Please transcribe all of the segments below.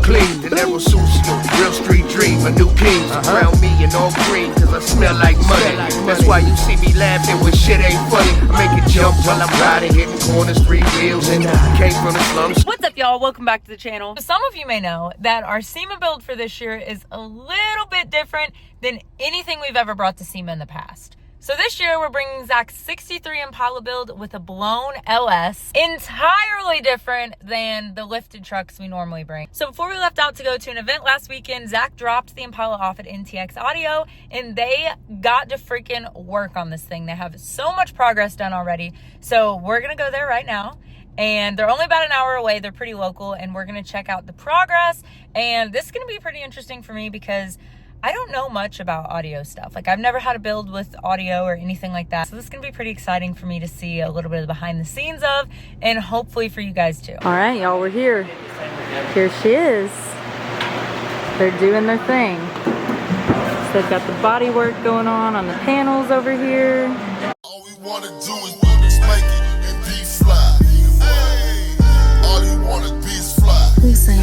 clean, the never sushi, real street dream, a new king. Around me and all green, cause I smell like money. That's why you see me laughing when shit ain't funny. I make it jump while I'm riding, hitting corners, 3 wheels, and came from the slums. What's up, y'all? Welcome back to the channel. Some of you may know that our SEMA build for this year is a little bit different than anything we've ever brought to SEMA in the past. So this year we're bringing Zach's 63 Impala build with a blown LS, entirely different than the lifted trucks we normally bring. So before we left out to go to an event last weekend, Zach dropped the Impala off at NTX Audio and they got to freaking work on this thing. They have so much progress done already. So we're gonna go there right now. And they're only about an hour away. They're pretty local and we're gonna check out the progress. And this is gonna be pretty interesting for me because I don't know much about audio stuff. Like I've never had a build with audio or anything like that. So this is gonna be pretty exciting for me to see a little bit of behind the scenes of, and hopefully for you guys too. All right, y'all, we're here. Here she is. They're doing their thing. So they've got the bodywork going on the panels over here. All we wanna do is just make it and be fly. Hey, all you wanna be is fly. Who's saying?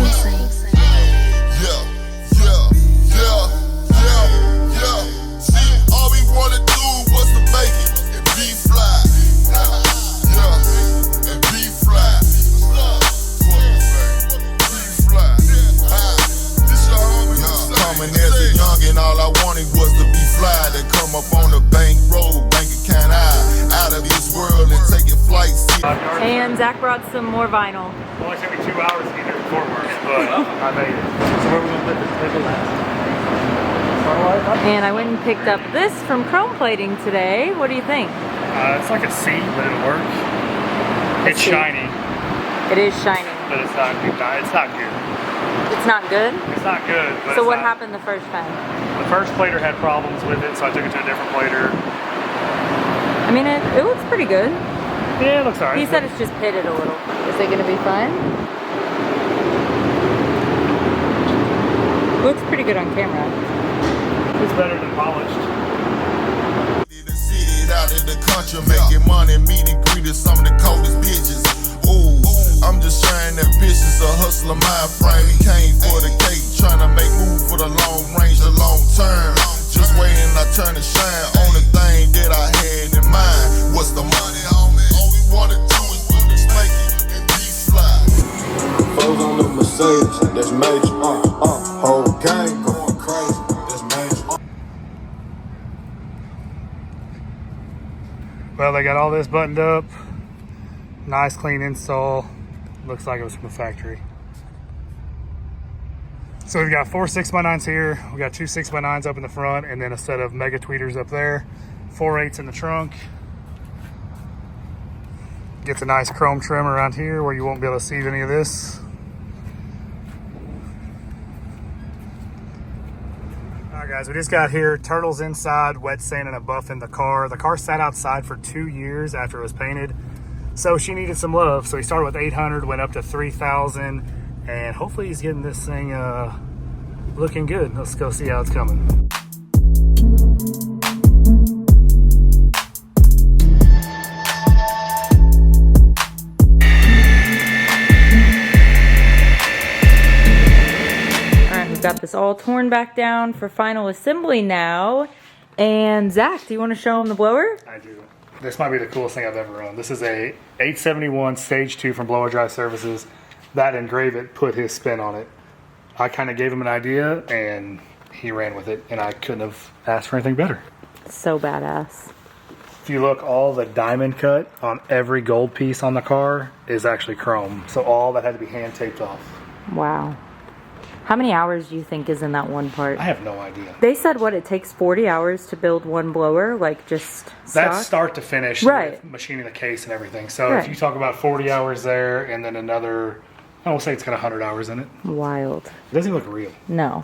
Wanna do was to make it and be fly. Yeah, and be fly. Coming as a youngin', all I wanted was to be fly. To come up on the bank road, bank account high, out of this world and taking flights. And Zach brought some more vinyl. Well, it took me 2 hours to get here to Fort Worth, but I made it. So where are we gonna put this table last? And I went and picked up this from Chrome Plating today. What do you think? It's like a C, but it'll work. It's shiny. It is shiny. But it's not good. It's not good. It's not good? It's not good. But so what happened the first time? The first plater had problems with it, so I took it to a different plater. I mean, it looks pretty good. Yeah, it looks alright. He said it's just pitted a little. Is it going to be fun? Looks pretty good on camera. It's better than polished. Out in the country, making money, meeting greeters, some of the coldest bitches. Ooh, I'm just trying that business, a hustler mind frame. He came for the cake, trying to make move for the long range, the long term. Just waiting, I turn to shine on the thing that I had in mind. What's the money, homie? All we wanna do is just make it and be fly. Foes on the Mercedes, that's major. Whole gang going crazy. Well, they got all this buttoned up. Nice clean install. Looks like it was from the factory. So we've got 4 6x9s here. We got 2 6x9s up in the front and then a set of mega tweeters up there. 4 8s in the trunk. Gets a nice chrome trim around here where you won't be able to see any of this. Guys, we just got here, turtles inside, wet sand and a buff in the car. The car sat outside for 2 years after it was painted, so she needed some love. So he started with 800, went up to 3,000, and hopefully he's getting this thing looking good. Let's go see how it's coming. Got this all torn back down for final assembly now. And Zach, do you want to show him the blower? I do. This might be the coolest thing I've ever run. This is a 871 Stage 2 from Blower Drive Services. That Engrave It put his spin on it. I kind of gave him an idea and he ran with it, and I couldn't have asked for anything better. So badass. If you look, all the diamond cut on every gold piece on the car is actually chrome. So all that had to be hand taped off. Wow. How many hours do you think is in that one part? I have no idea. They said what, it takes 40 hours to build one blower, like just stock? That's start to finish, right? With machining the case and everything. So if you talk about 40 hours there and then another, I will say it's got 100 hours in it. Wild. It doesn't look real. No.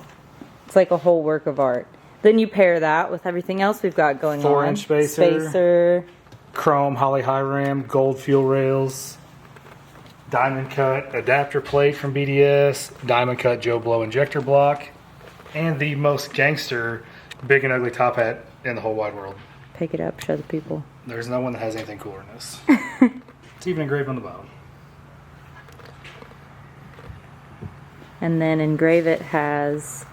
It's like a whole work of art. Then you pair that with everything else we've got going on. 4-inch spacer. Chrome Holly high ram, gold fuel rails. Diamond cut adapter plate from BDS, diamond cut Joe Blow injector block, and the most gangster big and ugly top hat in the whole wide world. Pick it up, show the people. There's no one that has anything cooler than this. It's even engraved on the bottom. And then Engrave It has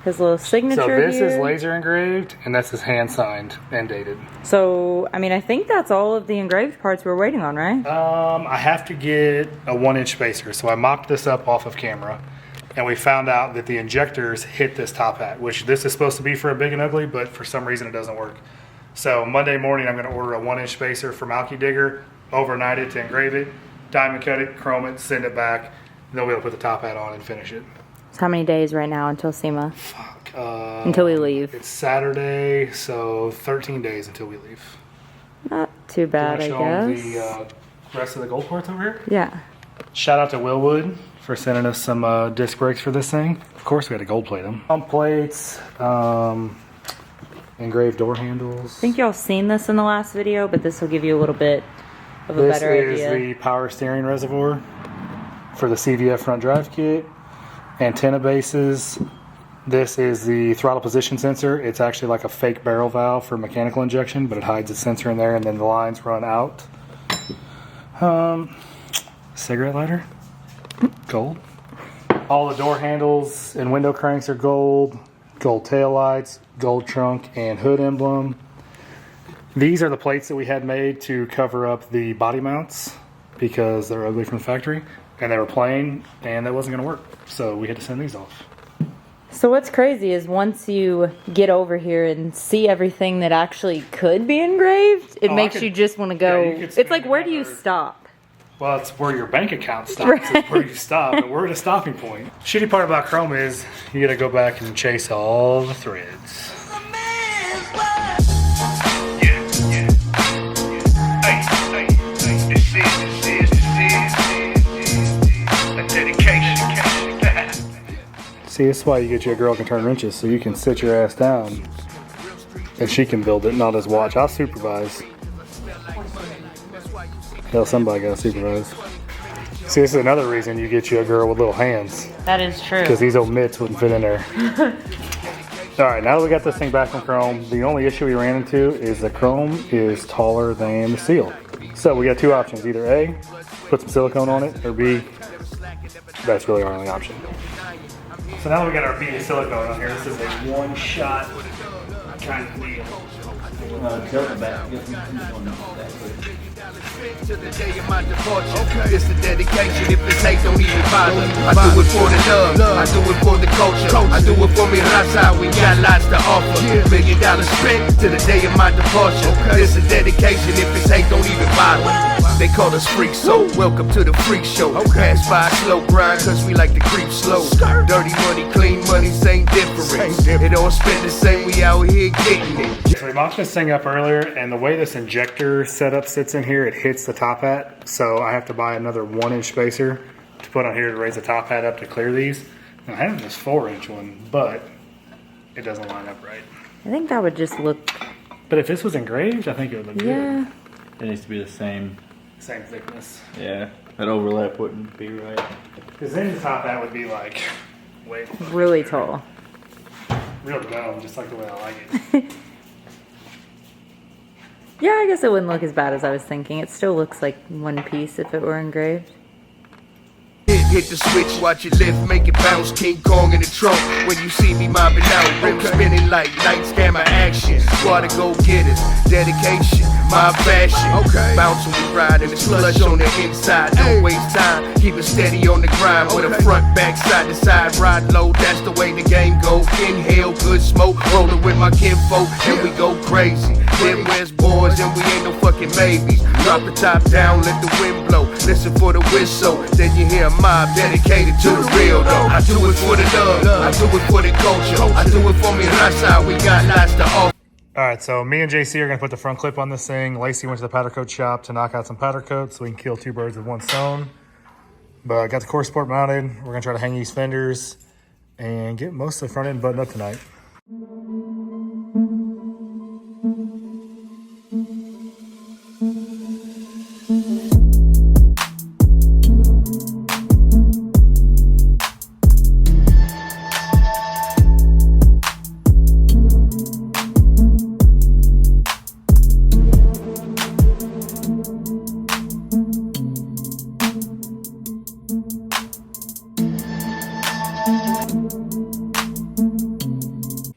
his little signature So this here. is laser engraved, and this is hand signed and dated. So, I mean, I think that's all of the engraved parts we're waiting on, right? I have to get a 1-inch spacer, so I mocked this up off of camera, and we found out that the injectors hit this top hat, which this is supposed to be for a big and ugly, but for some reason it doesn't work. So Monday morning I'm going to order a 1-inch spacer from Alki Digger, overnight it to engrave it, diamond cut it, chrome it, send it back, and then we'll be able to put the top hat on and finish it. So how many days right now until SEMA? Fuck. Until we leave. It's Saturday, so 13 days until we leave. Not too bad, I Do you wanna show guess. them the rest of the gold parts over here? Yeah. Shout out to Willwood for sending us some disc brakes for this thing. Of course, we had to gold plate them. Pump plates, engraved door handles. I think y'all seen this in the last video, but this will give you a little bit of a better idea. This is the power steering reservoir for the CVF front drive kit. Antenna bases. This is the throttle position sensor. It's actually like a fake barrel valve for mechanical injection, but it hides the sensor in there, and then the lines run out. Cigarette lighter, gold. All the door handles and window cranks are gold. Gold tail lights, gold trunk and hood emblem. These are the plates that we had made to cover up the body mounts because they're ugly from the factory, and they were plain, and that wasn't going to work. So we had to send these off. So what's crazy is once you get over here and see everything that actually could be engraved, it makes you just want to go. Yeah, you could it's like, spend where do you another- stop? Well, it's where your bank account stops. It's where you stop, and we're at a stopping point. Shitty part about Chrome is you got to go back and chase all the threads. See, this is why you get you a girl who can turn wrenches, so you can sit your ass down and she can build it, not just watch. I'll supervise. Hell, somebody gotta supervise. See, this is another reason you get you a girl with little hands, That is true. because these old mitts wouldn't fit in there. Alright, now that we got this thing back from Chrome, the only issue we ran into is the Chrome is taller than the seal. So we got two options, either A, put some silicone on it, or B, that's really our only option. So now that we got our bead of silicone on here, this is a one-shot kind of deal. Tilt it back. Get some on that quick. To the day of my departure. It's the dedication. If it's hate, don't even bother. I do it for the love. I do it for the culture. I do it for me Raza. We got lots to offer. $1 million spent to the day of my departure. It's a dedication. If it's hate, don't even bother. They call us freaks, so welcome to the freak show. Pass by slow grind, cause we like to creep slow. Dirty money, clean money, same difference. It all spent the same, we out here getting it. So we mocked this thing up earlier, and the way this injector setup sits in here, it hits the top hat. So I have to buy another 1-inch spacer to put on here to raise the top hat up to clear these. And I have this 4-inch one, but it doesn't line up right. I think that would just look. But if this was engraved, I think it would look Yeah. It needs to be the same. good. Same thickness. Yeah, that overlap wouldn't be right. Because then the top hat would be like way Really tall. real dumb, just like the way I like it. Yeah, I guess it wouldn't look as bad as I was thinking. It still looks like one piece if it were engraved. Hit the switch, watch it lift, make it bounce. King Kong in the trunk. When you see me mobbing out, rims spinning like lights, camera action. Squad of go-getters, dedication, my passion. Bounce when we ride and it's flush on the inside. Don't waste time, keep it steady on the grind. With a front, back, side to side, ride low. That's the way the game go. Inhale, good smoke, rolling with my kinfolk, and we go crazy. Midwest boys, and we ain't no fucking babies. Drop the top down, let the wind blow. Listen for the whistle, then you hear a mob dedicated to the real though. I do it for the love, I do it for the culture, I do it for me Raza. We got lots to offer. Alright, so me and JC are going to put the front clip on this thing. Lacey went to the powder coat shop to knock out some powder coats so we can kill two birds with one stone. But I got the core support mounted. We're going to try to hang these fenders and get most of the front end buttoned up tonight.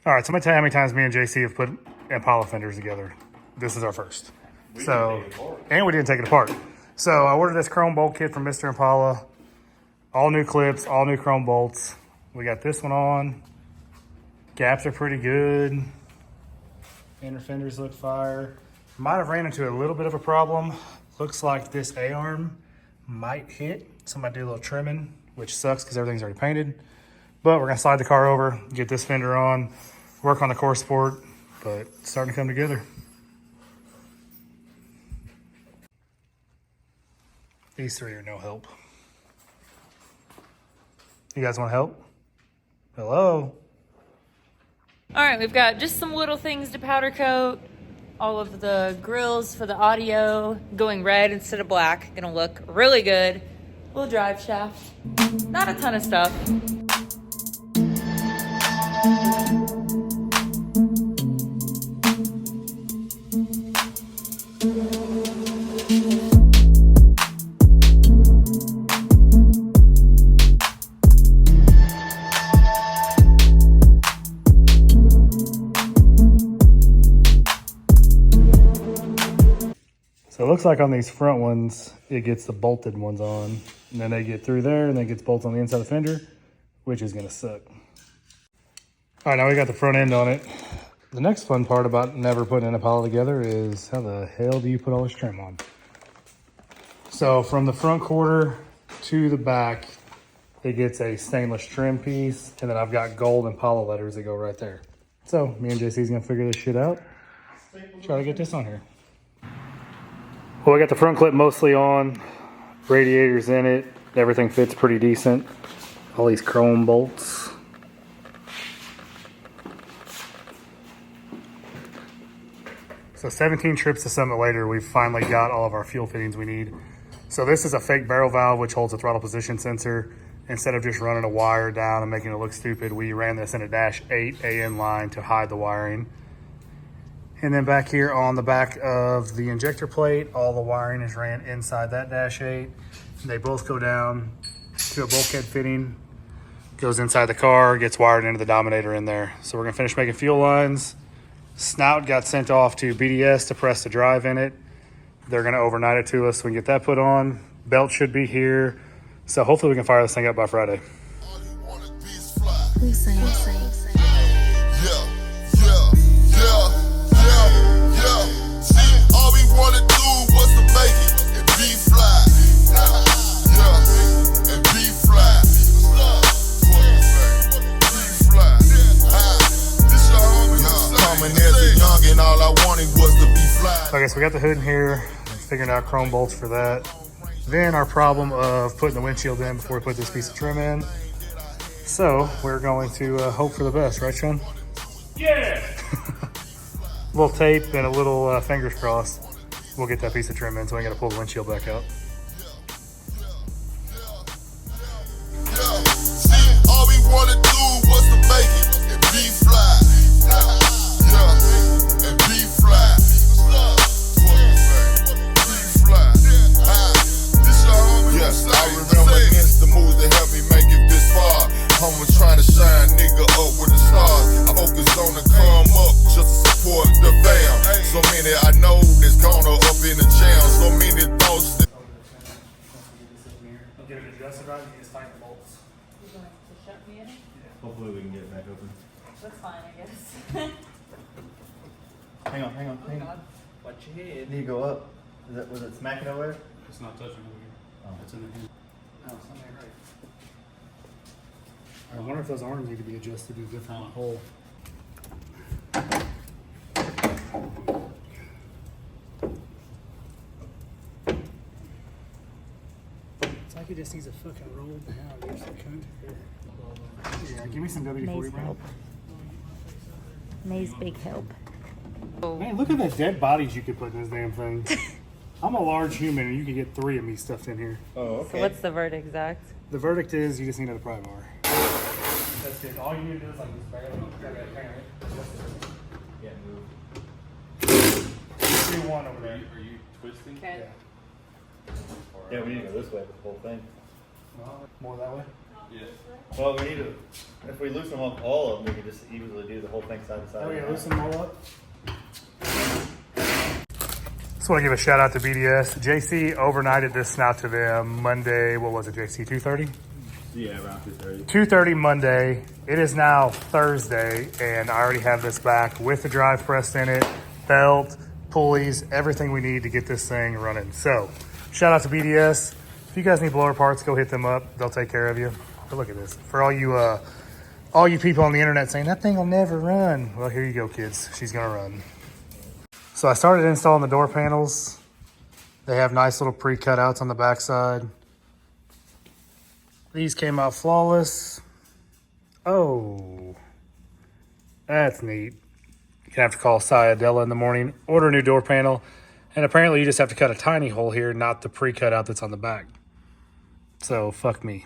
All right, so I'm gonna tell you how many times me and JC have put Impala fenders together. This is our first. And we didn't take it apart. So I ordered this chrome bolt kit from Mr. Impala. All new clips, all new chrome bolts. We got this one on. Gaps are pretty good. Inner fenders look fire. Might have ran into a little bit of a problem. Looks like this A-arm might hit. So I might do a little trimming, which sucks because everything's already painted. But we're gonna slide the car over, get this fender on, work on the core support, but it's starting to come together. These three are no help. You guys want help? Hello? All right, we've got just some little things to powder coat. All of the grills for the audio going red instead of black. Gonna look really good. Little drive shaft. Not a ton of stuff. So it looks like on these front ones, it gets the bolted ones on, and then they get through there, and then it gets bolts on the inside of the fender, which is gonna suck. All right, now we got the front end on it. The next fun part about never putting an Impala together is how the hell do you put all this trim on? So from the front quarter to the back, it gets a stainless trim piece, and then I've got gold Impala letters that go right there. So me and JC's gonna figure this shit out. Try to get this on here. Well, we got the front clip mostly on, radiators in it, everything fits pretty decent. All these chrome bolts. So 17 trips to Summit later, we've finally got all of our fuel fittings we need. So this is a fake barrel valve which holds a throttle position sensor. Instead of just running a wire down and making it look stupid, we ran this in a -8 AN line to hide the wiring. And then back here on the back of the injector plate, all the wiring is ran inside that -8. And they both go down to a bulkhead fitting, goes inside the car, gets wired into the Dominator in there. So we're gonna finish making fuel lines. Snout got sent off to BDS to press the drive in it. They're gonna overnight it to us so we can get that put on. Belt should be here. So hopefully we can fire this thing up by Friday. Okay, so we got the hood in here, figuring out chrome bolts for that. Then our problem of putting the windshield in before we put this piece of trim in. So we're going to hope for the best, right, Sean? Yeah! A little tape and a little fingers crossed. We'll get that piece of trim in, so we ain't gotta pull the windshield back out. All we wanna do was to make it and be fly. Yeah, and be fly. I remember against the moves that helped me make it this far. I'm trying to shine nigga up with the stars. I focus on the come up just to support the fam. So many I know that's gone up in the jam. So many thoughts that Get it adjusted right, you just tighten the bolts. You going to shut me in? Hopefully we can get it back open. That's fine, I guess. Hang on. Watch your head. Need to go up. Was it smacking over there? It's not touching over here. Oh. It's in the hand. No, it's not right. I wonder if those arms need to be adjusted to a different hole. It's like he just needs a fucking roll down. You're some cunt. Yeah, give me some WD-40, bro. May's big help. Man, look at the dead bodies you could put in this damn thing. I'm a large human and you can get 3 of me stuffed in here. Oh, okay. So what's the verdict, Zach? The verdict is you just need a pry bar. That's it. All you need to do is like just barely grab that pan. Yeah, move. 2-1 over there. Are you twisting? Okay. Yeah. Yeah, we need to go this way with the whole thing. More that way? Yeah. Well, we need to, if we loosen them up all of them, we can just easily do the whole thing side to side. Oh yeah, loosen them all up. Just want to give a shout out to BDS. JC overnighted this snout to them Monday. What was it, JC? 2:30? Yeah, around 2:30. 2:30 Monday. It is now Thursday, and I already have this back with the drive pressed in it, belt, pulleys, everything we need to get this thing running. So, shout out to BDS. If you guys need blower parts, go hit them up. They'll take care of you. But look at this. For all you people on the internet saying that thing will never run, well, here you go, kids. She's gonna run. So I started installing the door panels. They have nice little pre-cutouts on the backside. These came out flawless. Oh, that's neat. You have to call Sayadella in the morning, order a new door panel, and apparently you just have to cut a tiny hole here, not the pre-cutout that's on the back. So fuck me.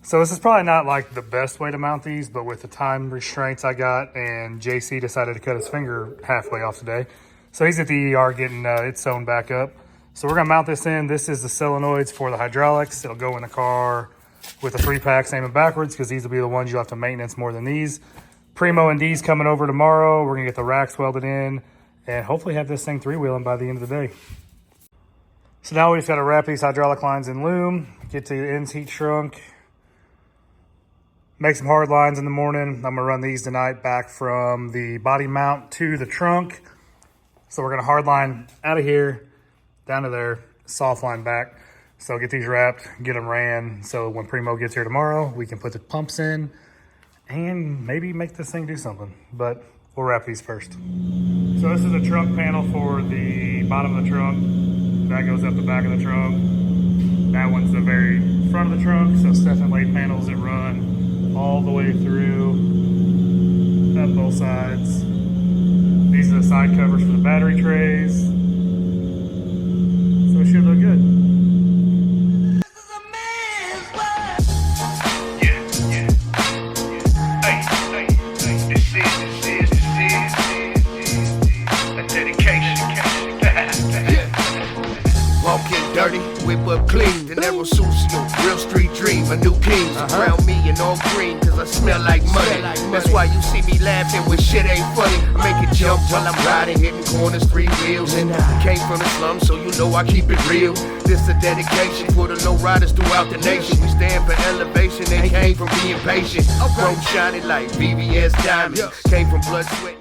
So this is probably not like the best way to mount these, but with the time restraints I got, and JC decided to cut his finger halfway off today. So he's at the ER getting it sewn back up. So we're gonna mount this in. This is the solenoids for the hydraulics. It'll go in the car with the 3-packs aiming backwards because these will be the ones you'll have to maintenance more than these. Primo and D's coming over tomorrow. We're gonna get the racks welded in and hopefully have this thing 3-wheeling by the end of the day. So now we just gotta wrap these hydraulic lines in loom, get to the ends heat shrunk, make some hard lines in the morning. I'm gonna run these tonight back from the body mount to the trunk. So we're gonna hard line out of here, down to there, soft line back. So get these wrapped, get them ran. So when Primo gets here tomorrow, we can put the pumps in and maybe make this thing do something. But we'll wrap these first. So this is a trunk panel for the bottom of the trunk. That goes up the back of the trunk. That one's the very front of the trunk. So Stephan laid panels that run all the way through, up both sides. These are the side covers for the battery trays. So it should look good. Walking dirty, whip up clean. The narrow sucio, real street dream. A new king around me and all green, cause I smell like money. That's why you see me laughing when shit ain't funny. I make it jump while I'm riding, hitting corners, 3 wheels. And I came from the slums, so you know I keep it real. This a dedication for the low riders throughout the nation. We stand for elevation and came from being patient. Chrome shining like VVS diamonds. Came from blood, sweat.